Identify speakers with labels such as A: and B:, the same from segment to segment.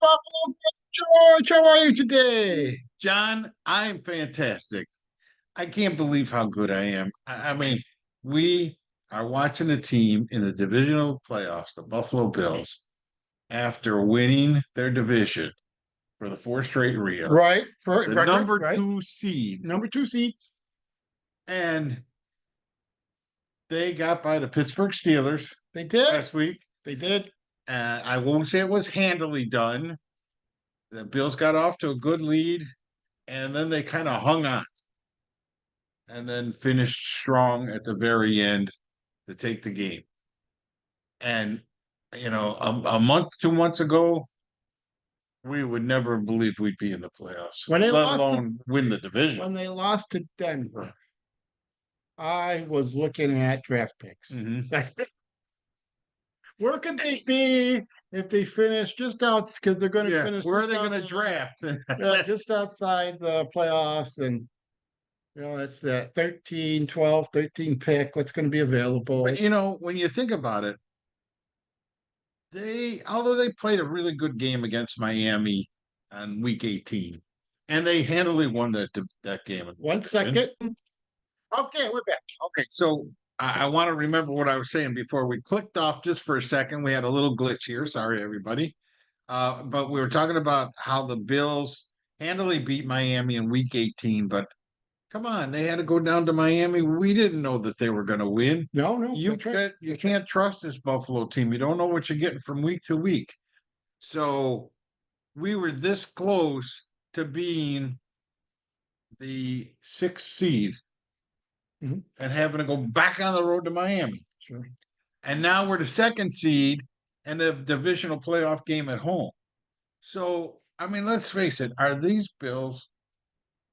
A: Buffalo George, how are you today?
B: John, I'm fantastic. I can't believe how good I am. I mean, we are watching a team in the divisional playoffs, the Buffalo Bills, after winning their division for the fourth straight year,
A: Right, for
B: the
A: record,
B: number
A: right?
B: two seed,
A: Number two seed.
B: and they got by the Pittsburgh Steelers
A: They did.
B: last week.
A: They did.
B: I won't say it was handily done. The Bills got off to a good lead, and then they kind of hung on and then finished strong at the very end to take the game. And a month, 2 months ago, we would never believe we'd be in the playoffs,
A: When they
B: let
A: lost to,
B: alone win the division.
A: when they lost to Denver, I was looking at draft picks.
B: Mm-hmm.
A: Where could they be if they finish just out because they're going to finish?
B: Where are they going to draft?
A: Just outside the playoffs, and it's that 13, 12, 13 pick. What's going to be available?
B: But when you think about it, although they played a really good game against Miami on week 18, and they handily won that game.
A: 1 second. Okay, we're back.
B: Okay, so I want to remember what I was saying before we clicked off just for a second. We had a little glitch here. Sorry, everybody. But we were talking about how the Bills handily beat Miami in week 18, but come on, they had to go down to Miami. We didn't know that they were going to win.
A: No,
B: You can't trust this Buffalo team. You don't know what you're getting from week to week. So we were this close to being the sixth seed
A: and
B: having to go back on the road to Miami.
A: Sure.
B: And now we're the second seed and the divisional playoff game at home. So, I mean, let's face it, are these Bills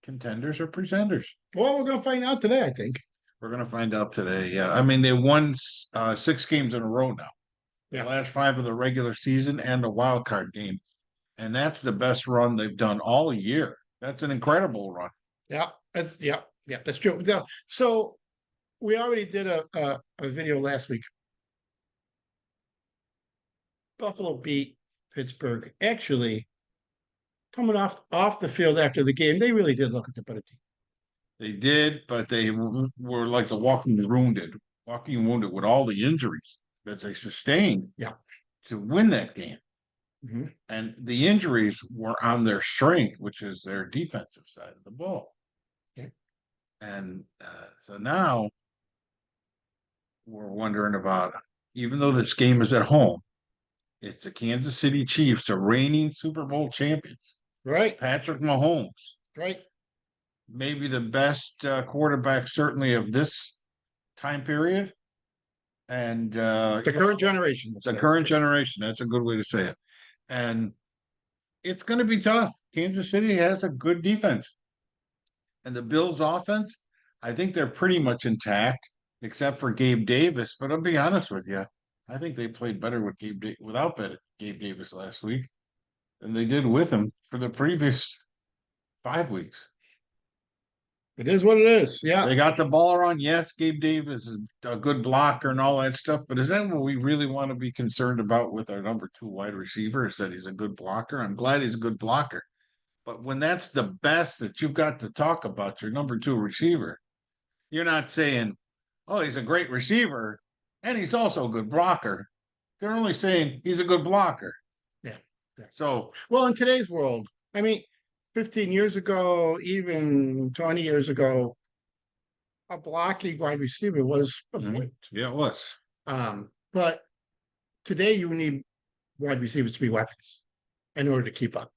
B: contenders or pretenders?
A: Well, we're going to find out today, I think.
B: We're going to find out today. Yeah. I mean, they won 6 games in a row now. The last 5 of the regular season and the wild card game. And that's the best run they've done all year. That's an incredible run.
A: Yeah, that's true. So we already did a video last week. Buffalo beat Pittsburgh. Actually, coming off the field after the game, they really did look at the better team.
B: They did, but they were like the walking wounded with all the injuries that they sustained to win that game.
A: Mm-hmm.
B: And the injuries were on their strength, which is their defensive side of the ball.
A: Okay.
B: And so now we're wondering about, even though this game is at home, it's the Kansas City Chiefs, the reigning Super Bowl champions.
A: Right.
B: Patrick Mahomes.
A: Right.
B: Maybe the best quarterback, certainly of this time period. And
A: the current generation.
B: The current generation. That's a good way to say it. And it's going to be tough. Kansas City has a good defense. And the Bills' offense, I think they're pretty much intact, except for Gabe Davis. But I'll be honest with you, I think they played better with without Gabe Davis last week than they did with him for the previous 5 weeks.
A: It is what it is. Yeah.
B: They got the ball around. Yes, Gabe Davis is a good blocker and all that stuff, but is that what we really want to be concerned about with our number 2 wide receiver? Is that he's a good blocker? I'm glad he's a good blocker. But when that's the best that you've got to talk about, your number 2 receiver, you're not saying, oh, he's a great receiver and he's also a good blocker. They're only saying he's a good blocker.
A: Yeah.
B: So,
A: well, in today's world, I mean, 15 years ago, even 20 years ago, a blocking wide receiver was a point.
B: Yeah, it was.
A: But today you need wide receivers to be weapons in order to keep up.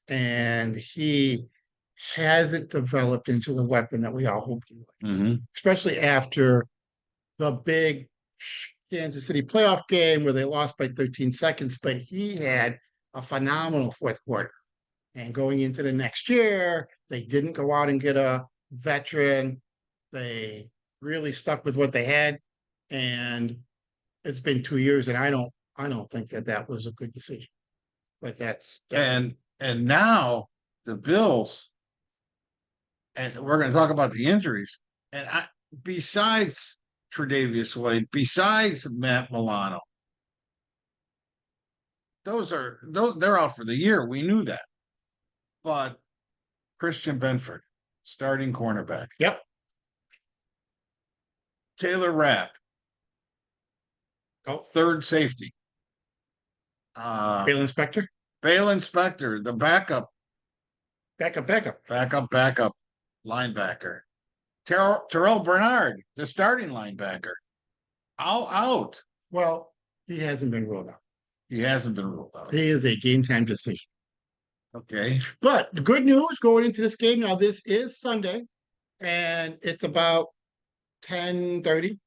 A: And he hasn't developed into the weapon that we all hoped he would, especially after the big Kansas City playoff game where they lost by 13 seconds, but he had a phenomenal fourth quarter. And going into the next year, they didn't go out and get a veteran. They really stuck with what they had. And it's been 2 years, and I don't think that was a good decision. But that's
B: and now the Bills, and we're going to talk about the injuries. And besides Tre'Davious White, besides Matt Milano, they're out for the year. We knew that. But Christian Benford, starting cornerback.
A: Yep.
B: Taylor Rapp,
A: Oh,
B: third safety.
A: Bale Inspector.
B: Bale Inspector, the backup
A: Backup.
B: linebacker. Terrell Bernard, the starting linebacker. Out.
A: Well, he hasn't been ruled out.
B: He hasn't been ruled out.
A: He is a game time decision.
B: Okay.
A: But the good news going into this game now, this is Sunday, and it's about 10:30.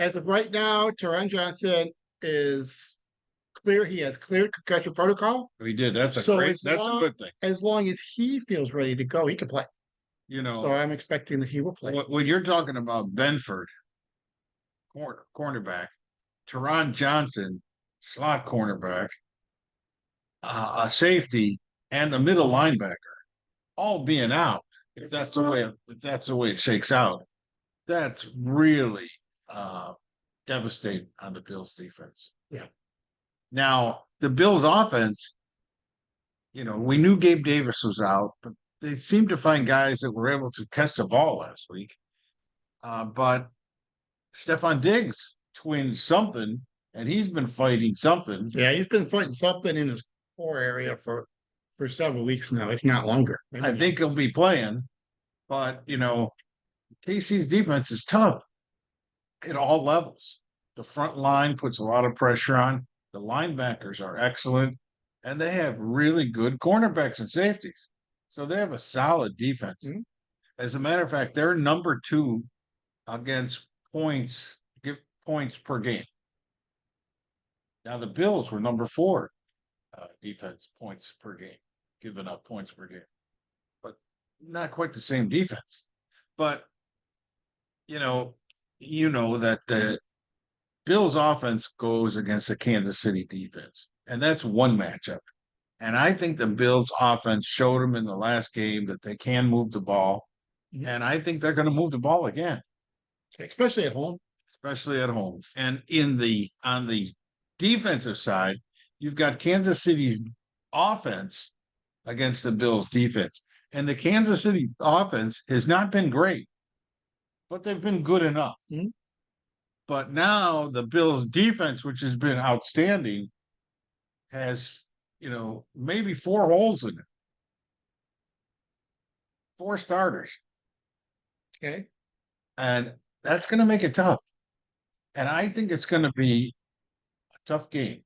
A: As of right now, Taron Johnson is clear. He has cleared concussion protocol.
B: We did. That's a
A: So
B: great,
A: as
B: that's a
A: long-
B: good thing.
A: As long as he feels ready to go, he can play.
B: You
A: So
B: know,
A: I'm expecting that he will play.
B: when you're talking about Benford, cornerback, Taron Johnson, slot cornerback, a safety, and the middle linebacker, all being out. If that's the way it shakes out, that's really devastating on the Bills defense.
A: Yeah.
B: Now the Bills offense, we knew Gabe Davis was out, but they seemed to find guys that were able to catch the ball last week. But Stephon Diggs twinged something, and he's been fighting something.
A: Yeah, he's been fighting something in his core area for several weeks now, if not longer.
B: I think he'll be playing, but KC's defense is tough at all levels. The front line puts a lot of pressure on. The linebackers are excellent, and they have really good cornerbacks and safeties. So they have a solid defense.
A: Mhm.
B: As a matter of fact, they're number 2 against give points per game. Now the Bills were number 4 defense points per game, giving up points per game, but not quite the same defense. But you know that the Bills offense goes against the Kansas City defense, and that's one matchup. And I think the Bills offense showed them in the last game that they can move the ball, and I think they're going to move the ball again,
A: especially at home.
B: And on the defensive side, you've got Kansas City's offense against the Bills defense. And the Kansas City offense has not been great, but they've been good enough.
A: Mm-hmm.
B: But now the Bills defense, which has been outstanding, has, maybe 4 holes in it. 4 starters.
A: Okay.
B: And that's going to make it tough. And I think it's going to be a tough game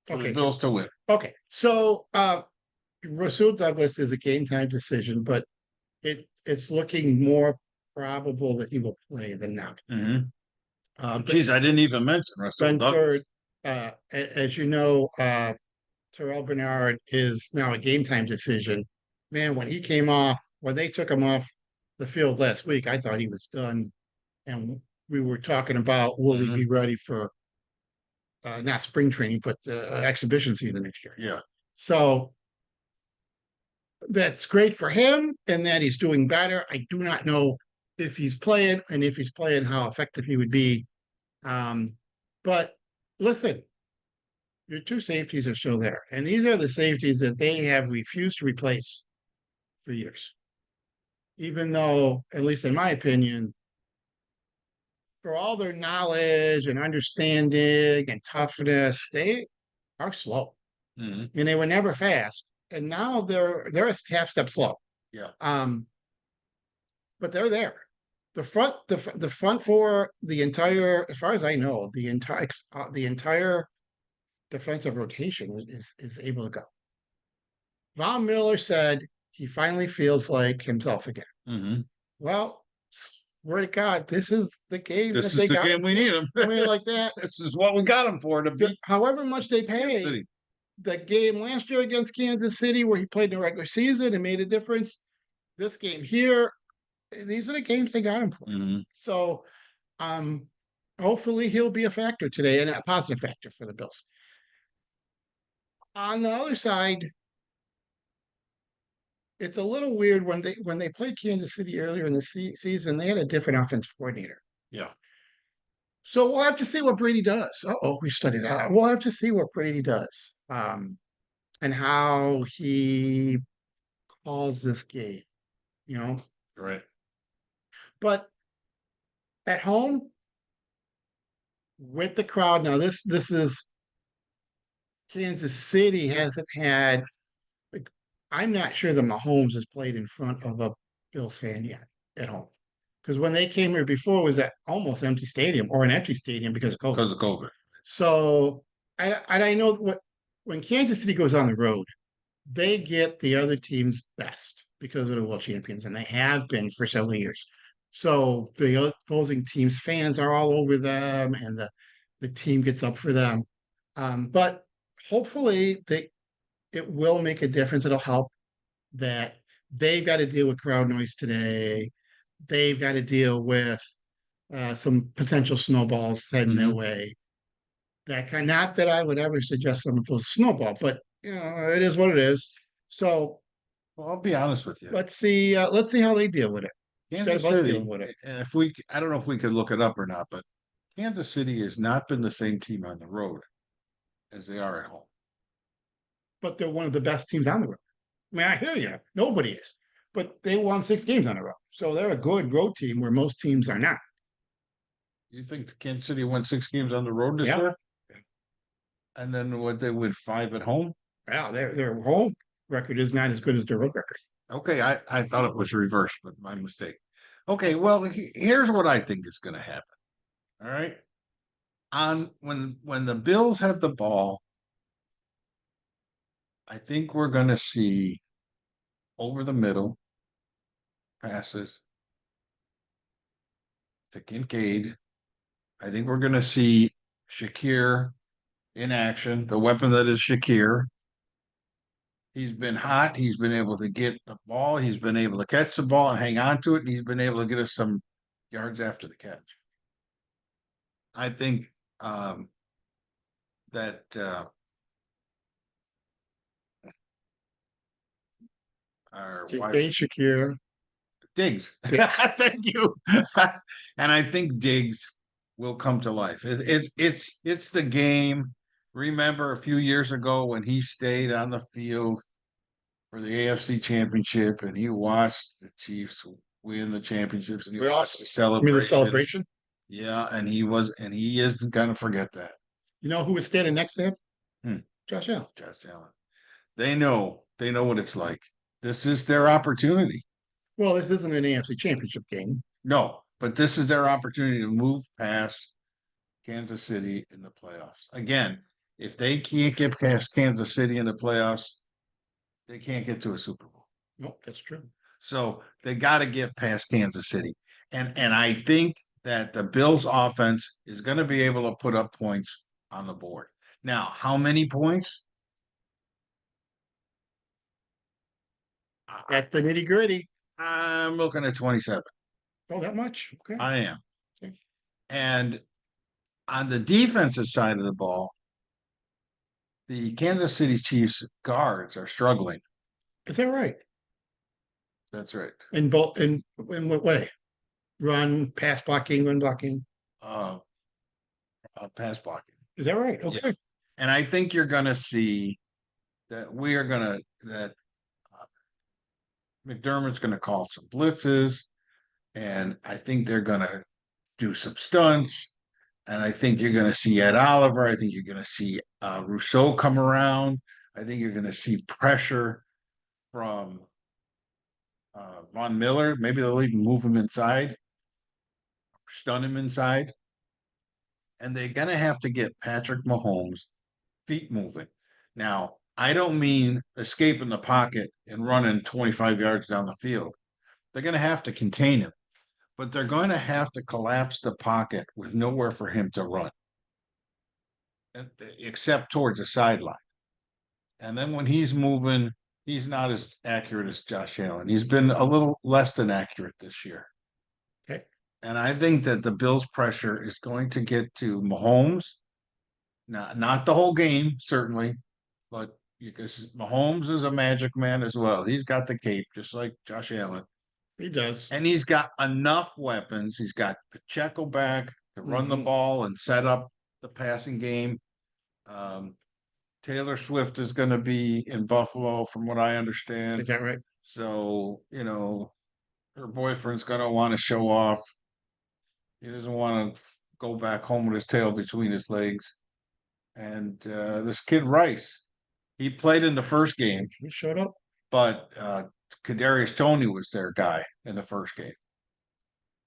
B: for the Bills to win.
A: Okay. So Rasul Douglas is a game time decision, but it's looking more probable that he will play than not.
B: Geez, I didn't even mention Rasul Douglas.
A: As you know, Terrell Bernard is now a game time decision. Man, when they took him off the field last week, I thought he was done. And we were talking about, will he be ready for not spring training, but exhibition season next year?
B: Yeah.
A: So that's great for him and that he's doing better. I do not know if he's playing, and if he's playing, how effective he would be. But listen, your 2 safeties are still there. And these are the safeties that they have refused to replace for years. Even though, at least in my opinion, for all their knowledge and understanding and toughness, they are slow.
B: Mm-hmm.
A: And they were never fast. And now they're a half step slow.
B: Yeah.
A: But they're there. The front for the entire, as far as I know, the entire defensive rotation is able to go. Von Miller said he finally feels like himself again.
B: Mm-hmm.
A: Well, swear to God, this is the game.
B: This is the game we need him.
A: I mean, like that.
B: This is what we got him for, to beat
A: however much they pay. The game last year against Kansas City, where he played in the regular season and made a difference. This game here, these are the games they got him for.
B: Mm-hmm.
A: So, hopefully he'll be a factor today, and a positive factor for the Bills. On the other side, it's a little weird when they played Kansas City earlier in the season. They had a different offensive coordinator.
B: Yeah.
A: So we'll have to see what Brady does. Oh, we studied that. We'll have to see what Brady does, and how he calls this game. You know,
B: Right.
A: but at home with the crowd now, this is Kansas City hasn't had. Like, I'm not sure that Mahomes has played in front of a Bills fan yet at home. Because when they came here before, it was at almost empty stadium or an empty stadium because of COVID.
B: Because of COVID.
A: So I know what when Kansas City goes on the road, they get the other team's best because of the world champions, and they have been for several years. So the opposing team's fans are all over them, and the team gets up for them. But hopefully, it will make a difference. It'll help that they've got to deal with crowd noise today. They've got to deal with some potential snowballs heading their way. That kind, not that I would ever suggest someone throws a snowball, but it is what it is. So
B: Well, I'll be honest with you.
A: let's see how they deal with it.
B: Kansas City, and if we, I don't know if we could look it up or not, but Kansas City has not been the same team on the road as they are at home.
A: But they're one of the best teams on the road. I mean, I hear you. Nobody is, but they won 6 games on the road, so they're a good road team where most teams are not.
B: You think Kansas City won 6 games on the road this year? And then what, they win 5 at home?
A: Yeah, their home record is not as good as their road record.
B: Okay, I thought it was reversed, but my mistake. Okay, well, here's what I think is going to happen. All right. On when the Bills have the ball, I think we're going to see over the middle passes to Kincaid. I think we're going to see Shakir in action, the weapon that is Shakir. He's been hot. He's been able to get the ball. He's been able to catch the ball and hang on to it. And he's been able to get us some yards after the catch. I think that our
A: Shakir.
B: Diggs. Thank you. And I think Diggs will come to life. It's the game. Remember a few years ago when he stayed on the field for the AFC Championship and he watched the Chiefs win the championships and he watched the celebration.
A: You mean the celebration?
B: Yeah, and he isn't gonna forget that.
A: You know who was standing next to him? Josh Allen.
B: Josh Allen. They know what it's like. This is their opportunity.
A: Well, this isn't an AFC Championship game.
B: No, but this is their opportunity to move past Kansas City in the playoffs. Again, if they can't get past Kansas City in the playoffs, they can't get to a Super Bowl.
A: Nope, that's true.
B: So they got to get past Kansas City. And I think that the Bills offense is going to be able to put up points on the board. Now, how many points?
A: That's the nitty gritty.
B: I'm looking at 27.
A: Oh, that much? Okay.
B: I am. Okay. And on the defensive side of the ball, the Kansas City Chiefs guards are struggling.
A: Is that right?
B: That's right.
A: In what way? Run, pass blocking, run blocking?
B: Pass blocking.
A: Is that right? Okay.
B: Yeah. And I think you're going to see that McDermott's going to call some blitzes, and I think they're going to do some stunts. And I think you're going to see Ed Oliver. I think you're going to see Rousseau come around. I think you're going to see pressure from Von Miller. Maybe they'll even move him inside, stun him inside. And they're going to have to get Patrick Mahomes' feet moving. Now, I don't mean escaping the pocket and running 25 yards down the field. They're going to have to contain him, but they're going to have to collapse the pocket with nowhere for him to run, except towards the sideline. And then when he's moving, he's not as accurate as Josh Allen. He's been a little less than accurate this year.
A: Okay.
B: And I think that the Bills' pressure is going to get to Mahomes. Not the whole game, certainly, but because Mahomes is a magic man as well. He's got the cape, just like Josh Allen.
A: He does.
B: And he's got enough weapons. He's got Pacheco back. to run the
A: Mhm.
B: ball and set up the passing game. Taylor Swift is going to be in Buffalo, from what I understand.
A: Is that right?
B: So, her boyfriend's going to want to show off. He doesn't want to go back home with his tail between his legs. And this kid Rice, he played in the first game,
A: He showed up.
B: but Kadarius Toney was their guy in the first game.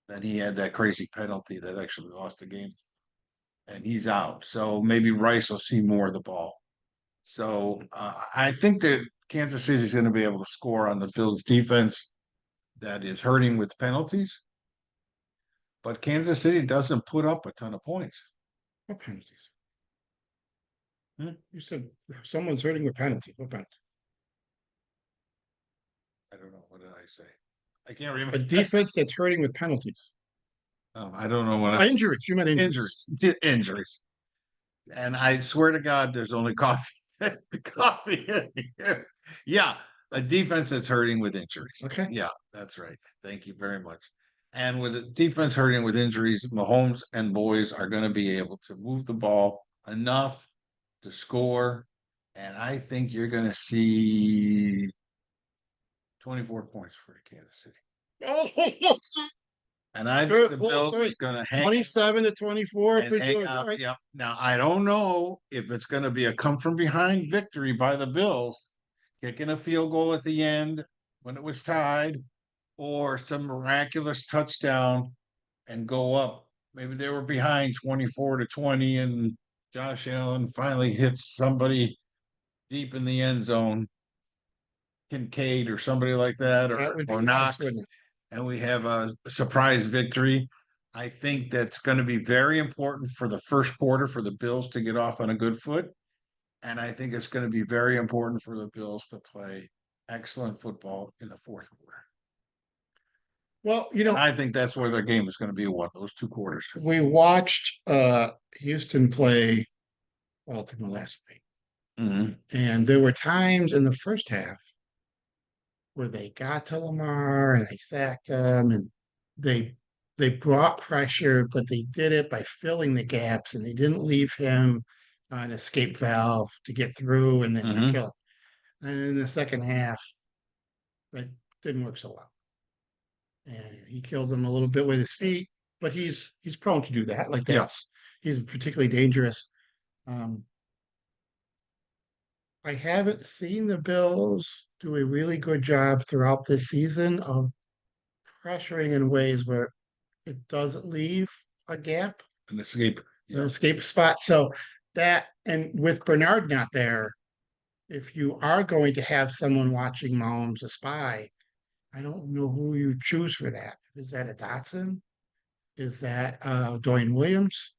B: Then he had that crazy penalty that actually lost the game, and he's out. So maybe Rice will see more of the ball. So I think that Kansas City is going to be able to score on the Bills' defense that is hurting with penalties. But Kansas City doesn't put up a ton of points.
A: What penalties?
B: Hmm?
A: You said someone's hurting with penalty. What penalty?
B: I don't know. What did I say? I can't remember.
A: A defense that's hurting with penalties.
B: I don't know what I
A: Injuries. You meant injuries.
B: Injuries. And I swear to God, there's only coffee, coffee in here. Yeah, a defense that's hurting with injuries.
A: Okay.
B: Yeah, that's right. Thank you very much. And with the defense hurting with injuries, Mahomes and boys are going to be able to move the ball enough to score. And I think you're going to see 24 points for Kansas City. And I think the Bills is going to hang
A: 27 to 24.
B: and hang out. Right. Yep. Now I don't know if it's going to be a come from behind victory by the Bills, kicking a field goal at the end when it was tied, or some miraculous touchdown and go up. Maybe they were behind 24 to 20, and Josh Allen finally hits somebody deep in the end zone, Kincaid or somebody like that, or not, and we have a surprise victory. I think that's going to be very important for the first quarter for the Bills to get off on a good foot. And I think it's going to be very important for the Bills to play excellent football in the fourth quarter.
A: Well,
B: and I think that's where their game is going to be won, those 2 quarters.
A: we watched Houston play Baltimore last night.
B: Mm-hmm.
A: And there were times in the first half where they got to Lamar and they sacked him and they brought pressure, but they did it by filling the gaps and they didn't leave him an escape valve to get through and then kill him. And in the second half, that didn't work so well. And he killed him a little bit with his feet, but he's prone to do that. Like that's he's particularly dangerous. I haven't seen the Bills do a really good job throughout this season of pressuring in ways where it doesn't leave a gap,
B: An escape.
A: an escape spot. So that, and with Bernard not there, if you are going to have someone watching Mahomes a spy, I don't know who you choose for that. Is that a Dotson? Is that Dwayne Williams?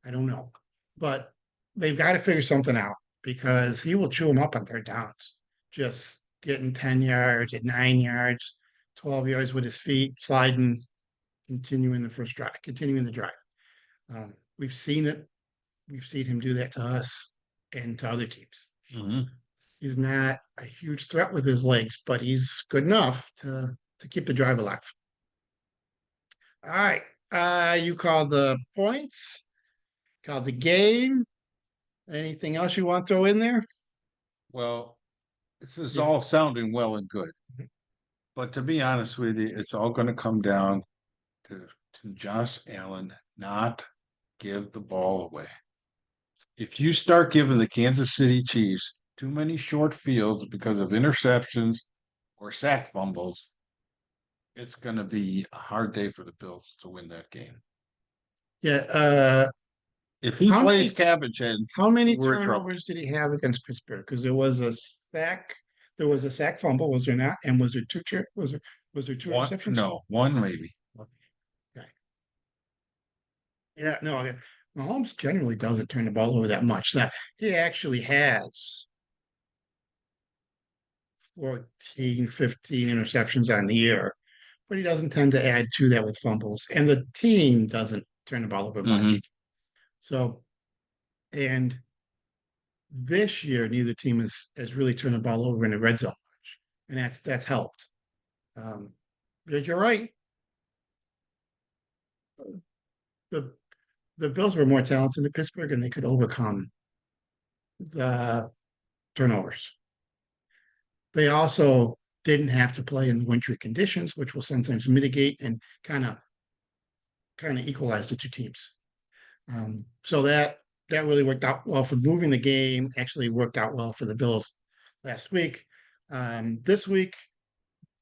A: I don't know. But they've got to figure something out because he will chew them up on third downs. Just getting 10 yards at 9 yards, 12 yards with his feet, sliding, continuing the first drive, continuing the drive. We've seen it. We've seen him do that to us and to other teams.
B: Mm-hmm.
A: He's not a huge threat with his legs, but he's good enough to keep the drive alive. All right. You called the points, called the game. Anything else you want to throw in there?
B: Well, this is all sounding well and good. But to be honest with you, it's all going to come down to Josh Allen not give the ball away. If you start giving the Kansas City Chiefs too many short fields because of interceptions or sack fumbles, it's going to be a hard day for the Bills to win that game.
A: Yeah.
B: If he plays cabbage head,
A: how many turnovers did he have against Pittsburgh? Because there was a sack fumble, was there not? And was there two interceptions?
B: No, one maybe.
A: Okay. Yeah, no, Mahomes generally doesn't turn the ball over that much. That he actually has 14, 15 interceptions on the year, but he doesn't tend to add to that with fumbles. And the team doesn't turn the ball over much. So, and this year, neither team has really turned the ball over in the red zone much, and that's helped. But you're right. the Bills were more talented than Pittsburgh, and they could overcome the turnovers. They also didn't have to play in wintry conditions, which will sometimes mitigate and kind of equalize the two teams. So that really worked out well for moving the game. Actually, worked out well for the Bills last week. This week,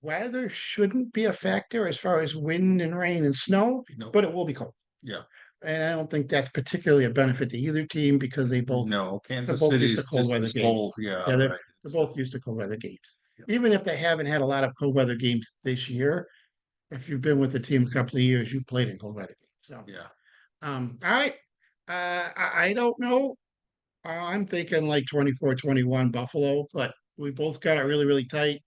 A: weather shouldn't be a factor as far as wind and rain and snow,
B: No.
A: but it will be cold.
B: Yeah.
A: And I don't think that's particularly a benefit to either team because they both
B: No, Kansas
A: both
B: City
A: used to
B: is
A: cold
B: just
A: weather
B: as
A: games.
B: cold. Yeah,
A: Yeah,
B: right.
A: they're both used to cold weather games.
B: Yeah.
A: Even if they haven't had a lot of cold weather games this year, if you've been with the team a couple of years, you've played in cold weather games. So
B: Yeah.
A: all right. I don't know. I'm thinking like 24-21 Buffalo, but we both got it really, really tight.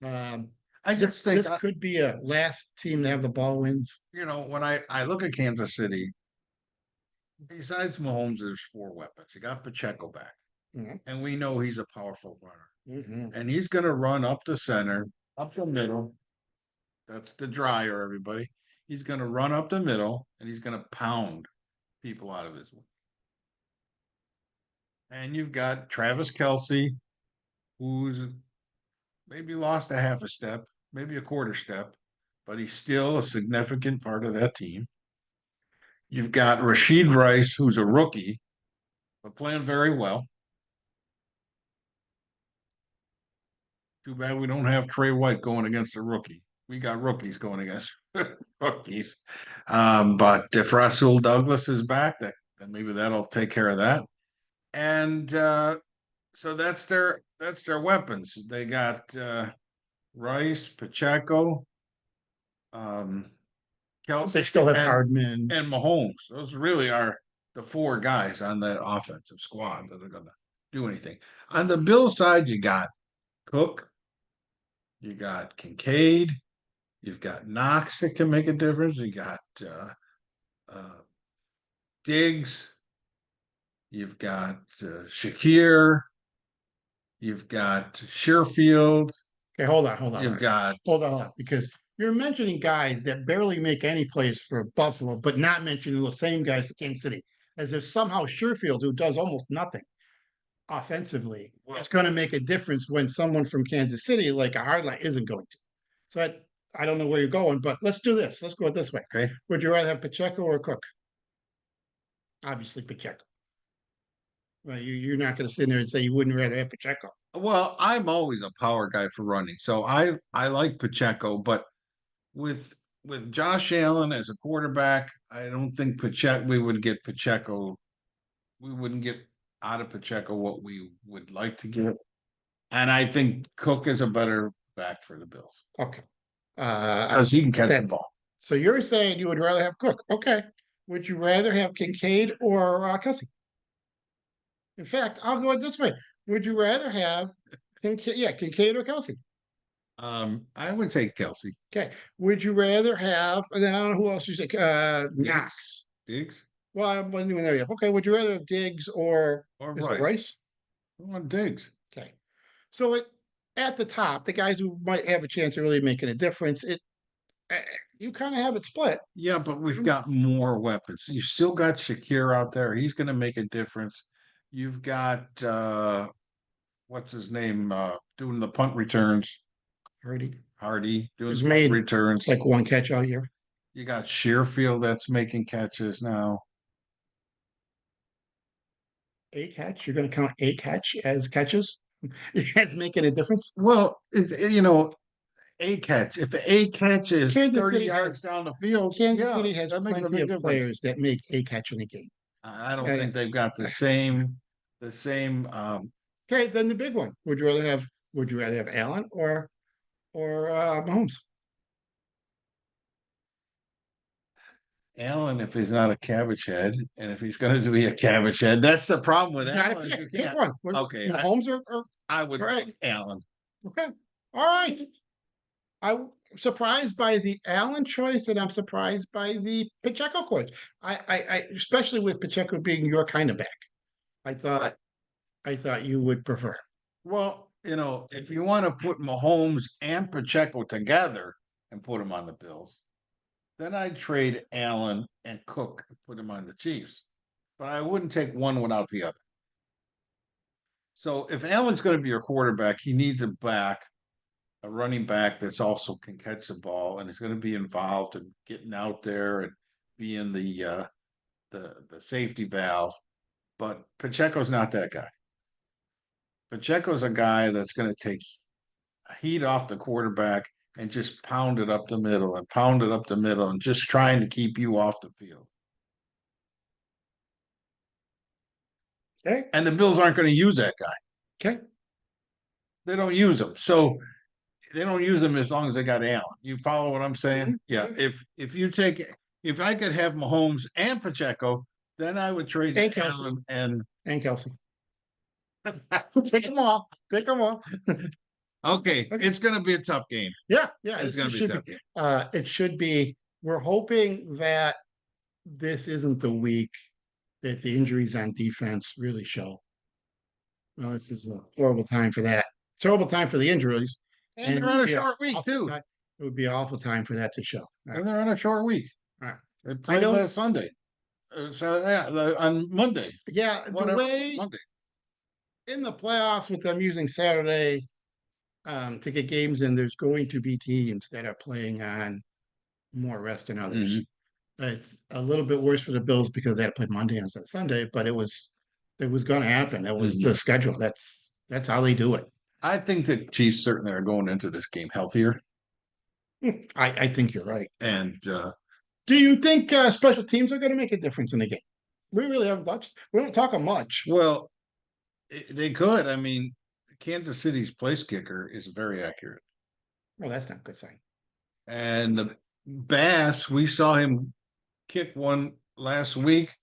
A: Um,
B: I
A: this
B: just think,
A: this could be a last team to have the ball wins.
B: you know, when I look at Kansas City, besides Mahomes, there's four weapons. You got Pacheco back,
A: Mhm.
B: and we know he's a powerful runner,
A: Mhm.
B: and he's going to run up the center, up the middle. That's the dryer, everybody. He's going to run up the middle, and he's going to pound people out of his way. And you've got Travis Kelce, who's maybe lost a half a step, maybe a quarter step, but he's still a significant part of that team. You've got Rashid Rice, who's a rookie, but playing very well. Too bad we don't have Trey White going against a rookie. We got rookies going against rookies. But if Rasul Douglas is back, then maybe that'll take care of that. And so that's their weapons. They got Rice, Pacheco, Kelce,
A: They still have Hardman.
B: and Mahomes. Those really are the four guys on that offensive squad that are going to do anything. On the Bill side, you got Cook, you got Kincaid, you've got Knox that can make a difference. You got Diggs, you've got Shakir, you've got Sherfield.
A: Okay, hold on.
B: You've got
A: hold on, because you're mentioning guys that barely make any plays for Buffalo, but not mentioning the same guys for Kansas City, as if somehow Sherfield, who does almost nothing offensively, is going to make a difference when someone from Kansas City, like a hardline, isn't going to. So I don't know where you're going, but let's do this. Let's go it this way.
B: okay.
A: Would you rather have Pacheco or Cook? Obviously, Pacheco. Well, you're not going to sit there and say you wouldn't rather have Pacheco.
B: Well, I'm always a power guy for running, so I like Pacheco, but with Josh Allen as a quarterback, I don't think Pacheco we would get Pacheco. We wouldn't get out of Pacheco what we would like to get, and I think Cook is a better back for the Bills
A: Okay.
B: because he can catch the ball.
A: So you're saying you would rather have Cook. Okay. Would you rather have Kincaid or Kelce? In fact, I'll go it this way. Would you rather have Kincaid or Kelce?
B: I would say Kelce.
A: Okay. Would you rather have, and then I don't know who else you say, Knox?
B: Diggs?
A: Well, I wasn't even there yet. Okay. Would you rather have Diggs or
B: Rice?
A: Rice?
B: I want Diggs.
A: Okay. So at the top, the guys who might have a chance of really making a difference, you kind of have it split.
B: Yeah, but we've got more weapons. You still got Shakir out there. He's going to make a difference. You've got what's his name doing the punt returns. Hardy doing
A: He's
B: punt
A: made
B: returns.
A: like one catch all year.
B: You got Sherfield that's making catches now.
A: A catch? You're going to count a catch as catches? That's making a difference.
B: Well, you know, a catch. If a catch is
A: Kansas
B: 30
A: City
B: yards down the field,
A: Kansas
B: yeah,
A: City has
B: that makes a
A: plenty
B: big
A: of
B: difference.
A: players that make a catch in a game.
B: I don't think they've got the same.
A: Okay, then the big one. Would you rather have Allen or Mahomes?
B: Allen, if he's not a cabbage head, and if he's going to be a cabbage head, that's the problem with
A: Gotta
B: Allen. You
A: pick
B: can't.
A: one.
B: Okay,
A: Mahomes or
B: I would
A: right.
B: Allen.
A: Okay. All right. I'm surprised by the Allen choice, and I'm surprised by the Pacheco choice. I especially with Pacheco being your kind of back. I thought you would prefer.
B: Well, you know, if you want to put Mahomes and Pacheco together and put them on the Bills, then I'd trade Allen and Cook and put him on the Chiefs. But I wouldn't take one without the other. So if Allen's going to be your quarterback, he needs a running back that's also can catch the ball and is going to be involved in getting out there and being the safety valve. But Pacheco's not that guy. Pacheco's a guy that's going to take heat off the quarterback and just pound it up the middle and pound it up the middle and just trying to keep you off the field.
A: Okay.
B: And the Bills aren't going to use that guy.
A: Okay.
B: They don't use him. So they don't use him as long as they got Allen. You follow what I'm saying?
A: Mhm.
B: Yeah. If I could have Mahomes and Pacheco, then I would trade
A: And Kelsey.
B: Allen and
A: Kelsey. Take them all. Take them all.
B: okay. It's going to be a tough game.
A: Yeah.
B: It's going to be a tough game.
A: It should be. We're hoping that this isn't the week that the injuries on defense really show. Well, this is a horrible time for that. Terrible time for the injuries.
B: And they're on a short week, too.
A: It would be an awful time for that to show.
B: And they're on a short week.
A: All right.
B: They played last Sunday. So yeah, on Monday.
A: Yeah, the way
B: Monday.
A: In the playoffs with them using Saturday to get games in, there's going to be teams that are playing on more rest than others. It's a little bit worse for the Bills because they had to play Monday instead of Sunday, but it was going to happen. It was the schedule. That's how they do it.
B: I think the Chiefs certainly are going into this game healthier.
A: I think you're right.
B: And
A: do you think special teams are going to make a difference in the game? We really haven't touched. We don't talk much.
B: Well, they could. I mean, Kansas City's place kicker is very accurate.
A: Well, that's not a good sign.
B: And the Bass, we saw him kick one last week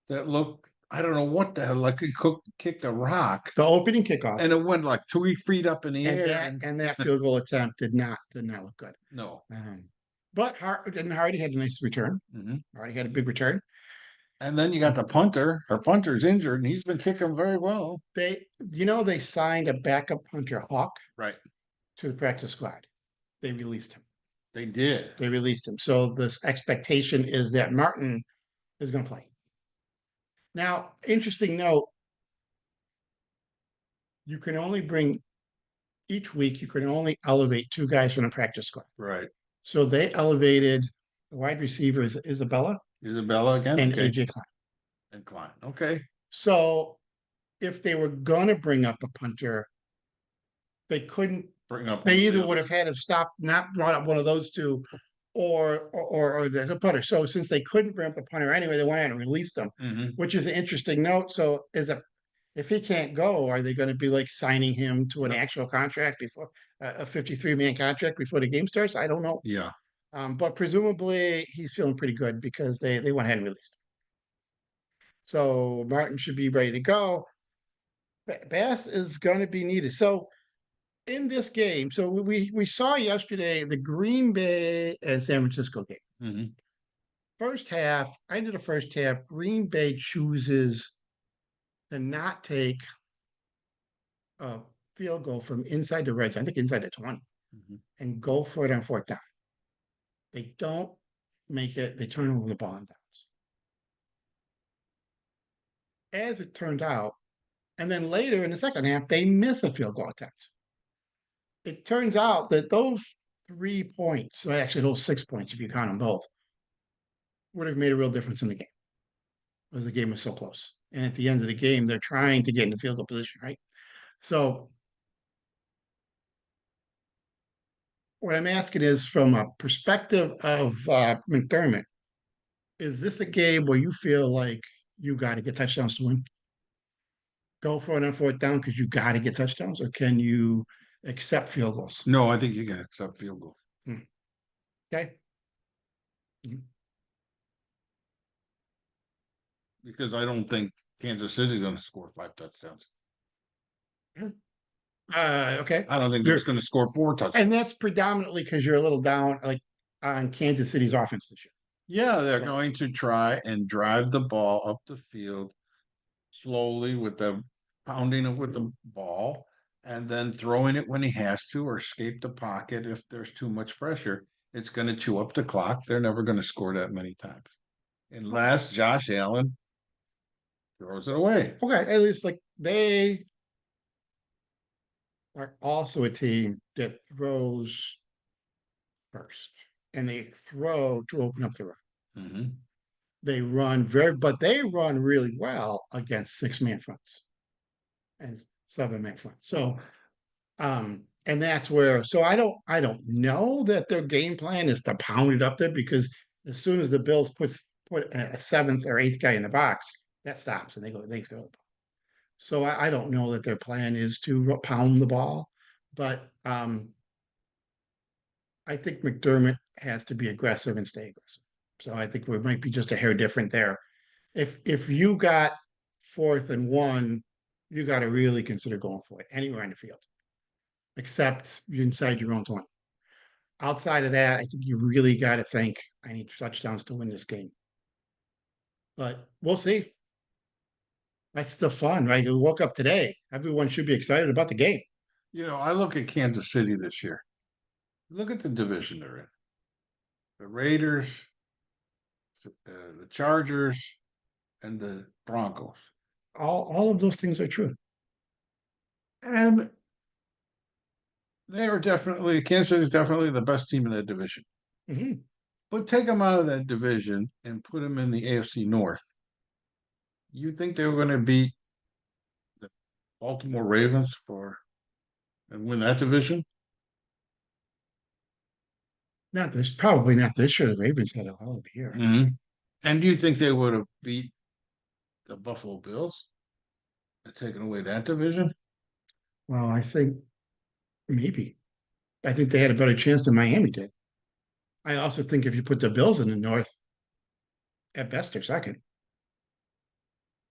B: that looked, I don't know what the hell, like he kicked a rock.
A: The opening kickoff.
B: And it went like 2 feet up in the air.
A: And that field goal attempt did not look good.
B: No.
A: But Hardy had a nice return. Hardy had a big return.
B: And then you got the punter. Our punter's injured, and he's been kicking very well.
A: They signed a backup punter, Hawk,
B: right,
A: to the practice squad. They released him.
B: They did.
A: They released him. So this expectation is that Martin is going to play. Now, interesting note: you can only bring each week. You can only elevate 2 guys from the practice squad.
B: Right.
A: So they elevated the wide receiver is Isabella
B: again,
A: and
B: okay.
A: AJ Klein.
B: And Klein, okay.
A: So if they were gonna bring up a punter, they couldn't
B: bring up.
A: They either would have had to stop, not brought up one of those two, or the punter. So since they couldn't bring up the punter anyway, they went ahead and released them, which is an interesting note. So if he can't go, are they going to be like signing him to an actual contract before a 53-man contract before the game starts? I don't know.
B: Yeah.
A: But presumably he's feeling pretty good because they went ahead and released him. So Martin should be ready to go. Bass is going to be needed. So in this game, so we saw yesterday the Green Bay and San Francisco game. First half, end of the first half, Green Bay chooses to not take a field goal from inside the red zone, I think inside the 20, and go for it on 4th down. They don't make it. They turn over the ball on downs. As it turned out, and then later in the second half, they miss a field goal attempt. It turns out that those 3 points, actually those 6 points, if you count them both, would have made a real difference in the game because the game was so close. And at the end of the game, they're trying to get in the field goal position, right? So what I'm asking is, from a perspective of McDermott, is this a game where you feel like you got to get touchdowns to win? Go for it on 4th down because you got to get touchdowns, or can you accept field goals?
B: No, I think you can accept field goal.
A: Okay.
B: Because I don't think Kansas City is going to score 5 touchdowns.
A: Okay.
B: I don't think they're going to score 4 touchdowns.
A: And that's predominantly because you're a little down, like on Kansas City's offense this year.
B: Yeah, they're going to try and drive the ball up the field slowly with the pounding it with the ball, and then throwing it when he has to, or escape the pocket if there's too much pressure. It's gonna chew up the clock. They're never gonna score that many times. Unless Josh Allen throws it away.
A: Okay, at least like they are also a team that throws first, and they throw to open up the run.
B: Mhm.
A: They but they run really well against 6-man fronts and 7-man fronts. So, and that's where. So I don't know that their game plan is to pound it up there, because as soon as the Bills put a 7th or 8th guy in the box, that stops and they throw the ball. So I don't know that their plan is to pound the ball, but I think McDermott has to be aggressive and stay aggressive. So I think we might be just a hair different there. If you got 4th and 1, you got to really consider going for it anywhere in the field, except inside your own 20. Outside of that, I think you really got to think, I need touchdowns to win this game. But we'll see. That's the fun, right? You woke up today. Everyone should be excited about the game.
B: I look at Kansas City this year. Look at the division they're in. The Raiders, the Chargers, and the Broncos.
A: All of those things are true.
B: And they are definitely, Kansas City is definitely the best team in that division.
A: Mhm.
B: But take them out of that division and put them in the AFC North. You think they were going to beat the Baltimore Ravens and win that division?
A: Not this, probably not this year. The Ravens had a hell of a year.
B: Mm-hmm. And do you think they would have beat the Buffalo Bills and taken away that division?
A: Well, I think maybe. I think they had a better chance than Miami did. I also think if you put the Bills in the North, at best they're second.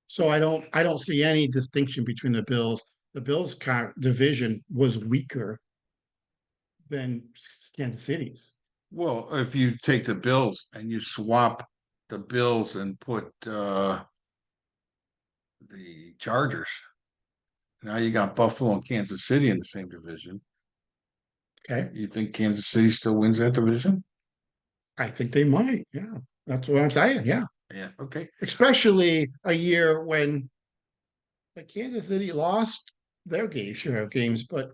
A: So I don't see any distinction between the Bills. The Bills division was weaker than Kansas City's.
B: Well, if you take the Bills and you swap the Bills and put the Chargers, now you got Buffalo and Kansas City in the same division.
A: Okay.
B: You think Kansas City still wins that division?
A: I think they might. Yeah. That's what I'm saying. Yeah.
B: Yeah. Okay.
A: Especially a year when Kansas City lost their share of games, but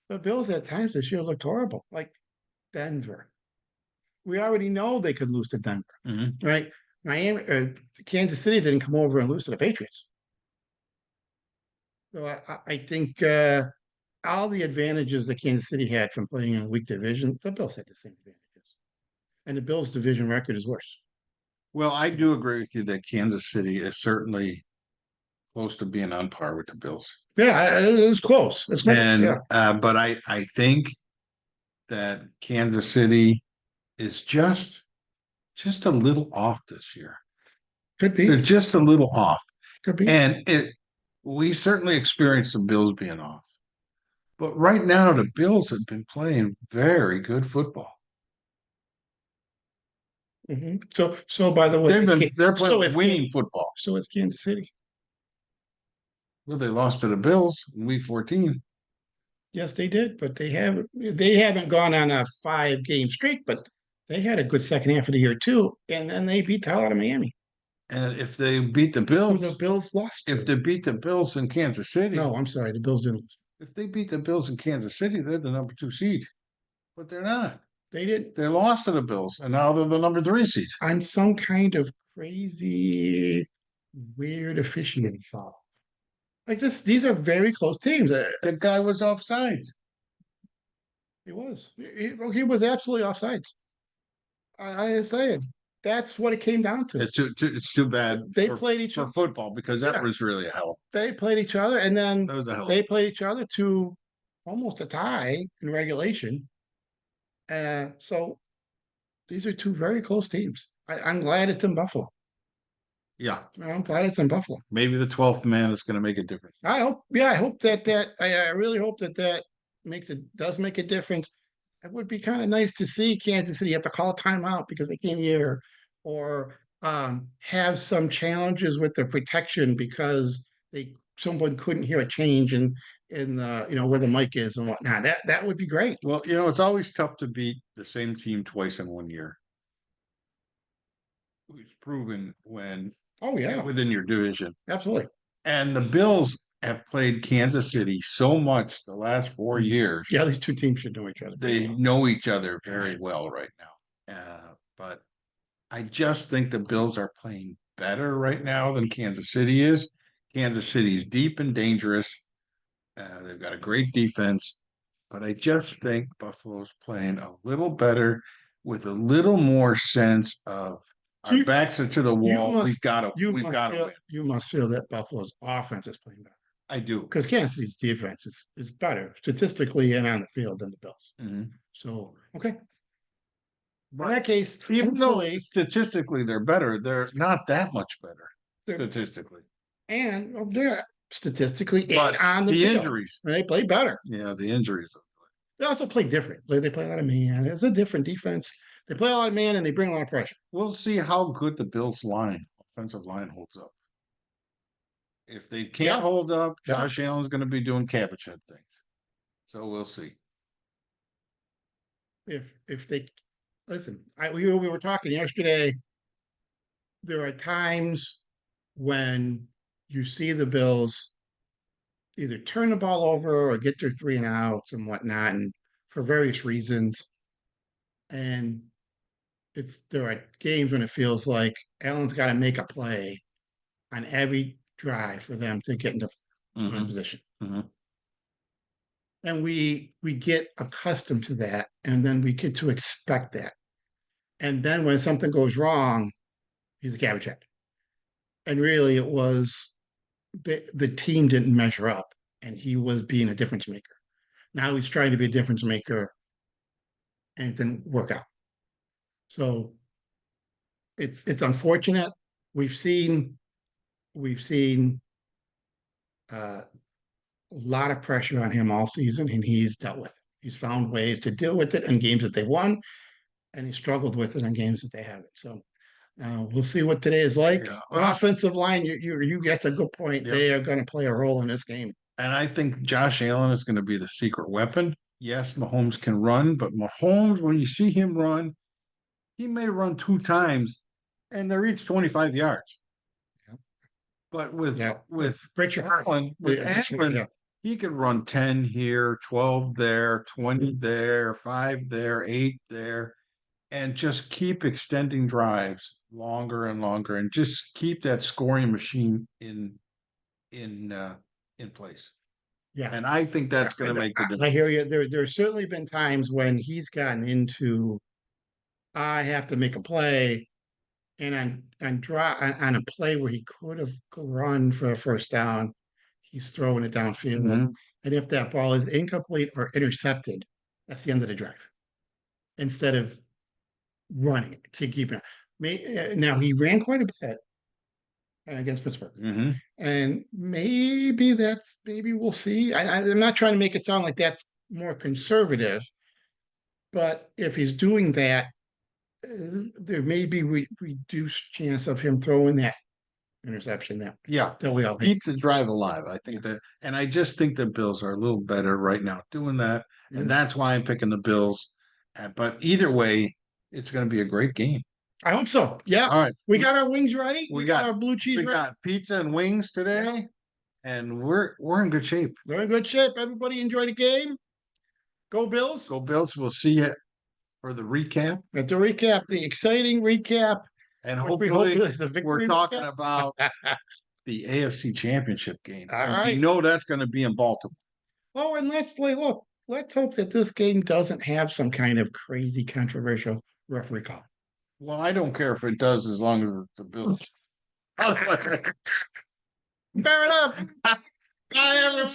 A: the Bills at times this year looked horrible, like Denver. We already know they could lose to Denver,
B: Mm-hmm.
A: right? Miami, Kansas City didn't come over and lose to the Patriots. So I think all the advantages that Kansas City had from playing in a weak division, the Bills had the same advantages, and the Bills' division record is worse.
B: Well, I do agree with you that Kansas City is certainly close to being on par with the Bills.
A: Yeah, it was close. It's close.
B: And
A: Yeah,
B: but I think that Kansas City is just a little off this year.
A: could
B: They're
A: be,
B: just a little off.
A: could be.
B: And we certainly experienced the Bills being off. But right now the Bills have been playing very good football.
A: So by the way,
B: They're
A: so
B: playing winning football.
A: so it's Kansas City.
B: Well, they lost to the Bills in week 14.
A: Yes, they did, but they haven't gone on a 5-game streak, but they had a good second half of the year too, and then they beat the hell out of Miami.
B: And if they beat the
A: Who
B: Bills,
A: the Bills lost to.
B: if they beat the Bills in Kansas City,
A: No, I'm sorry, the Bills didn't lose.
B: if they beat the Bills in Kansas City, they're the number 2 seed. But they're not.
A: They didn't,
B: They lost to the Bills, and now they're the number 3 seed.
A: on some kind of crazy, weird officiating foul. Like this, these are very close teams.
B: The guy was offsides.
A: He was. He was absolutely offsides. I say it. That's what it came down to.
B: It's too bad
A: They played each
B: for
A: other.
B: football because that
A: Yeah.
B: was really a hell.
A: They played each other, and then
B: That was a hell.
A: they played each other to almost a tie in regulation. So these are two very close teams. I'm glad it's in Buffalo.
B: Yeah,
A: I'm glad it's in Buffalo.
B: maybe the 12th man is going to make a difference.
A: I hope. Yeah, I hope I really hope that does make a difference. It would be kind of nice to see Kansas City have to call a timeout because they can't hear, or have some challenges with their protection because they someone couldn't hear a change in the, where the mic is and whatnot. That would be great.
B: Well, it's always tough to beat the same team twice in 1 year. It's proven when
A: Oh yeah,
B: within your division.
A: absolutely.
B: And the Bills have played Kansas City so much the last 4 years.
A: Yeah, these two teams should know each other.
B: They know each other very well right now. But I just think the Bills are playing better right now than Kansas City is. Kansas City's deep and dangerous. They've got a great defense, but I just think Buffalo's playing a little better with a little more sense of our backs are to the wall. We've got to win.
A: You must feel that Buffalo's offense is playing better.
B: I do.
A: Because Kansas City's defense is better statistically and on the field than the Bills.
B: Mm-hmm.
A: So, okay. In that case,
B: even though statistically they're better, they're not that much better statistically.
A: And they're statistically and on the field.
B: Injuries.
A: They play better.
B: Yeah, the injuries.
A: They also play different. They play a lot of man. It's a different defense. They play a lot of man and they bring a lot of pressure.
B: We'll see how good the Bills' offensive line holds up. If they can't hold up, Josh Allen's going to be doing cabbage head things. So we'll see.
A: If they listen, we were talking yesterday. There are times when you see the Bills either turn the ball over or get their 3 and outs and whatnot, and for various reasons. And there are games when it feels like Allen's got to make a play on every drive for them to get into position.
B: Mm-hmm.
A: And we get accustomed to that, and then we get to expect that. And then when something goes wrong, he's a cabbage head. And really, it was the team didn't measure up, and he was being a difference maker. Now he's trying to be a difference maker, and it didn't work out. So it's unfortunate. We've seen a lot of pressure on him all season, and he's dealt with it. He's found ways to deal with it in games that they won, and he struggled with it in games that they haven't. So we'll see what today is like. Yeah. Offensive line, you that's a good point. Yep. They are going to play a role in this game.
B: And I think Josh Allen is going to be the secret weapon. Yes, Mahomes can run, but Mahomes, when you see him run, he may run 2 times and they reach 25 yards. Yep. But with
A: Richard
B: Allen, he can run 10 here, 12 there, 20 there, 5 there, 8 there, and just keep extending drives longer and longer, and just keep that scoring machine in place.
A: Yeah,
B: and I think that's going to make the difference.
A: I hear you. There's certainly been times when he's gotten into, I have to make a play, and on a play where he could have run for a first down, he's throwing it downfield. Mm-hmm. And if that ball is incomplete or intercepted, that's the end of the drive. Instead of running, keeping it. Now he ran quite a bit against Pittsburgh,
B: mm-hmm.
A: and maybe we'll see. I'm not trying to make it sound like that's more conservative, but if he's doing that, there may be reduced chance of him throwing that interception. That we all
B: keep the drive alive. I think that, and I just think the Bills are a little better right now doing that, and that's why I'm picking the Bills. But either way, it's going to be a great game.
A: I hope so. Yeah.
B: All right.
A: We got our wings ready.
B: We got
A: our blue cheese.
B: We got pizza and wings today, and we're in good shape.
A: We're in good shape. Everybody enjoy the game. Go Bills.
B: Go Bills. We'll see you for the recap.
A: At the recap, the exciting recap.
B: And hopefully we're talking about the AFC Championship game.
A: All right.
B: You know that's going to be in Baltimore.
A: Oh, and let's hope that this game doesn't have some kind of crazy controversial referee call.
B: Well, I don't care if it does, as long as it's the Bills.
A: Fair enough. Bye, everyone.